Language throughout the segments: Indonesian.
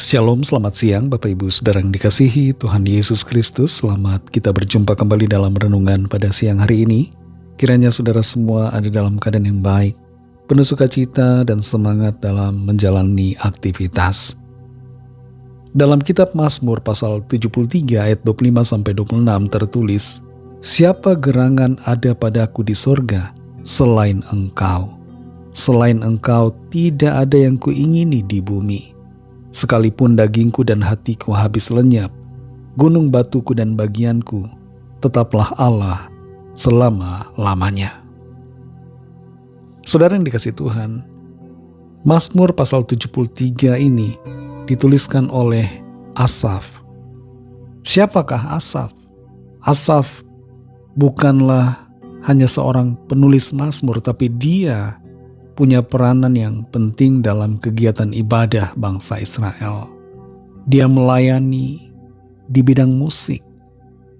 Shalom, selamat siang Bapak Ibu Saudara yang dikasihi Tuhan Yesus Kristus. Selamat kita berjumpa kembali dalam renungan pada siang hari ini. Kiranya saudara semua ada dalam keadaan yang baik, penuh sukacita dan semangat dalam menjalani aktivitas. Dalam kitab Mazmur pasal 73 ayat 25-26 tertulis, "Siapa gerangan ada padaku di sorga selain Engkau? Selain Engkau tidak ada yang kuingini di bumi. Sekalipun dagingku dan hatiku habis lenyap, gunung batuku dan bagianku, tetaplah Allah selama-lamanya." Saudara yang dikasihi Tuhan, Mazmur pasal 73 ini dituliskan oleh Asaf. Siapakah Asaf? Asaf bukanlah hanya seorang penulis Mazmur, tapi dia punya peranan yang penting dalam kegiatan ibadah bangsa Israel. Dia melayani di bidang musik.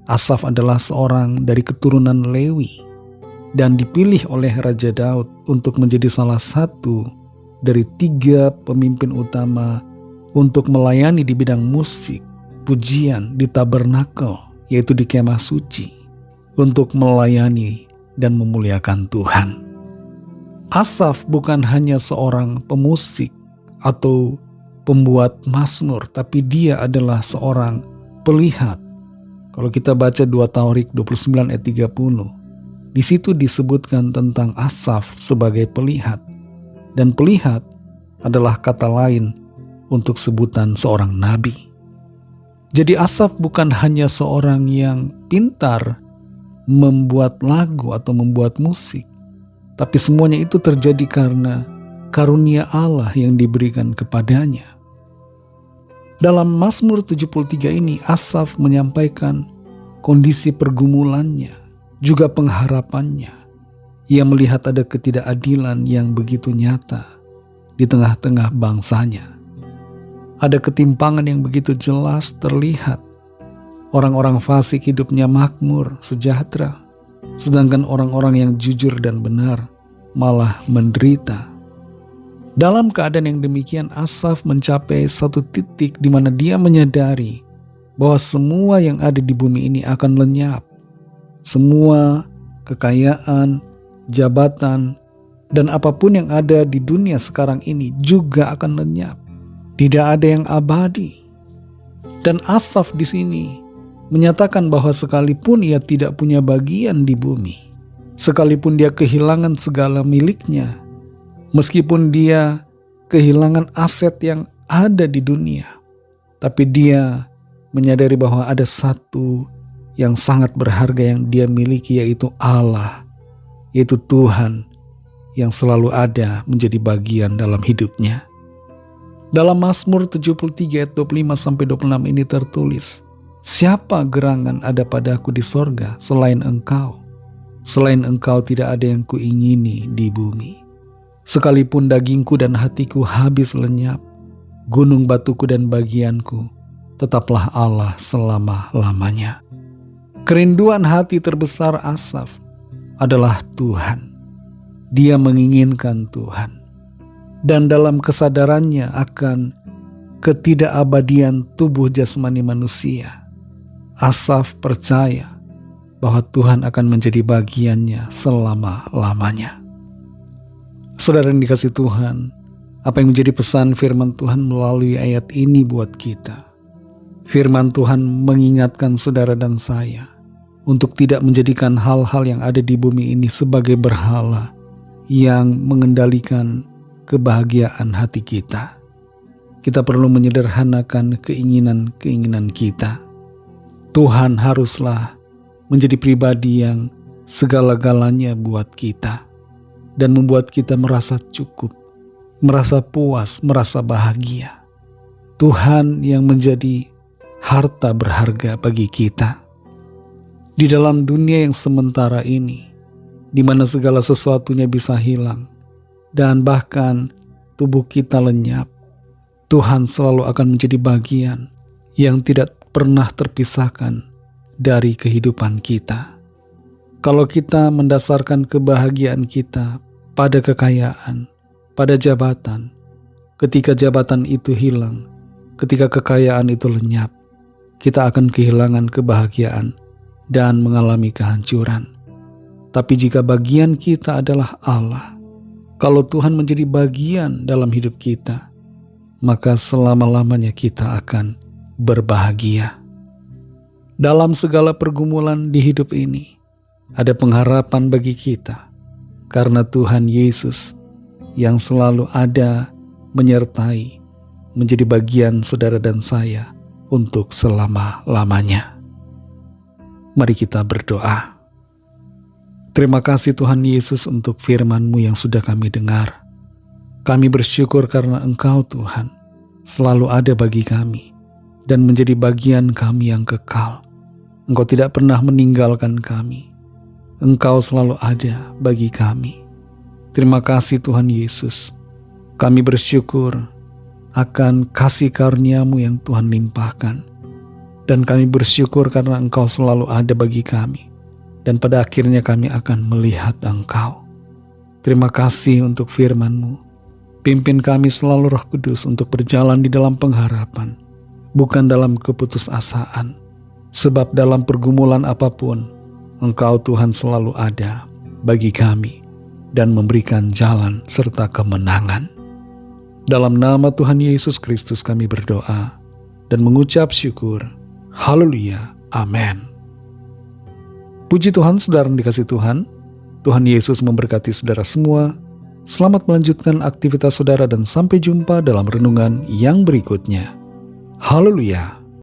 Asaf adalah seorang dari keturunan Lewi dan dipilih oleh Raja Daud untuk menjadi salah satu dari 3 pemimpin utama untuk melayani di bidang musik, pujian di tabernakel, yaitu di kemah suci, untuk melayani dan memuliakan Tuhan. Asaf bukan hanya seorang pemusik atau pembuat mazmur, tapi dia adalah seorang pelihat. Kalau kita baca 2 Tawarik 29 ayat 30, di situ disebutkan tentang Asaf sebagai pelihat. Dan pelihat adalah kata lain untuk sebutan seorang nabi. Jadi Asaf bukan hanya seorang yang pintar membuat lagu atau membuat musik, tapi semuanya itu terjadi karena karunia Allah yang diberikan kepadanya. Dalam Mazmur 73 ini, Asaf menyampaikan kondisi pergumulannya, juga pengharapannya. Ia melihat ada ketidakadilan yang begitu nyata di tengah-tengah bangsanya. Ada ketimpangan yang begitu jelas terlihat. Orang-orang fasik hidupnya makmur, sejahtera, sedangkan orang-orang yang jujur dan benar malah menderita. Dalam keadaan yang demikian, Asaf mencapai satu titik di mana dia menyadari bahwa semua yang ada di bumi ini akan lenyap. Semua kekayaan, jabatan, dan apapun yang ada di dunia sekarang ini juga akan lenyap. Tidak ada yang abadi. Dan Asaf di sini menyatakan bahwa sekalipun ia tidak punya bagian di bumi, sekalipun dia kehilangan segala miliknya, meskipun dia kehilangan aset yang ada di dunia, tapi dia menyadari bahwa ada satu yang sangat berharga yang dia miliki, yaitu Allah, yaitu Tuhan yang selalu ada menjadi bagian dalam hidupnya. Dalam Mazmur 73 ayat 25-26 ini tertulis, "Siapa gerangan ada padaku di sorga selain Engkau? Selain Engkau tidak ada yang kuingini di bumi. Sekalipun dagingku dan hatiku habis lenyap, gunung batuku dan bagianku, tetaplah Allah selama-lamanya." Kerinduan hati terbesar Asaf adalah Tuhan. Dia menginginkan Tuhan. Dan dalam kesadarannya akan ketidakabadian tubuh jasmani manusia, Asaf percaya bahwa Tuhan akan menjadi bagiannya selama-lamanya. Saudara yang dikasihi Tuhan, apa yang menjadi pesan firman Tuhan melalui ayat ini buat kita? Firman Tuhan mengingatkan saudara dan saya untuk tidak menjadikan hal-hal yang ada di bumi ini sebagai berhala yang mengendalikan kebahagiaan hati kita. Kita perlu menyederhanakan keinginan-keinginan kita. Tuhan haruslah menjadi pribadi yang segala-galanya buat kita dan membuat kita merasa cukup, merasa puas, merasa bahagia. Tuhan yang menjadi harta berharga bagi kita. Di dalam dunia yang sementara ini, di mana segala sesuatunya bisa hilang dan bahkan tubuh kita lenyap, Tuhan selalu akan menjadi bagian yang tidak pernah terpisahkan dari kehidupan kita. Kalau kita mendasarkan kebahagiaan kita pada kekayaan, pada jabatan, ketika jabatan itu hilang, ketika kekayaan itu lenyap, kita akan kehilangan kebahagiaan dan mengalami kehancuran. Tapi jika bagian kita adalah Allah, kalau Tuhan menjadi bagian dalam hidup kita, maka selama-lamanya kita akan berbahagia. Dalam segala pergumulan di hidup ini, ada pengharapan bagi kita, karena Tuhan Yesus yang selalu ada menyertai, menjadi bagian saudara dan saya untuk selama-lamanya. Mari kita berdoa. Terima kasih Tuhan Yesus untuk firman-Mu yang sudah kami dengar. Kami bersyukur karena Engkau Tuhan selalu ada bagi kami dan menjadi bagian kami yang kekal. Engkau tidak pernah meninggalkan kami. Engkau selalu ada bagi kami. Terima kasih Tuhan Yesus. Kami bersyukur akan kasih karunia-Mu yang Tuhan limpahkan. Dan kami bersyukur karena Engkau selalu ada bagi kami. Dan pada akhirnya kami akan melihat Engkau. Terima kasih untuk firman-Mu. Pimpin kami selalu Roh Kudus untuk berjalan di dalam pengharapan, bukan dalam keputusasaan. Sebab dalam pergumulan apapun, Engkau Tuhan selalu ada bagi kami dan memberikan jalan serta kemenangan. Dalam nama Tuhan Yesus Kristus kami berdoa dan mengucap syukur. Haleluya. Amin. Puji Tuhan, saudara yang dikasihi Tuhan. Tuhan Yesus memberkati saudara semua. Selamat melanjutkan aktivitas saudara dan sampai jumpa dalam renungan yang berikutnya. Haleluya.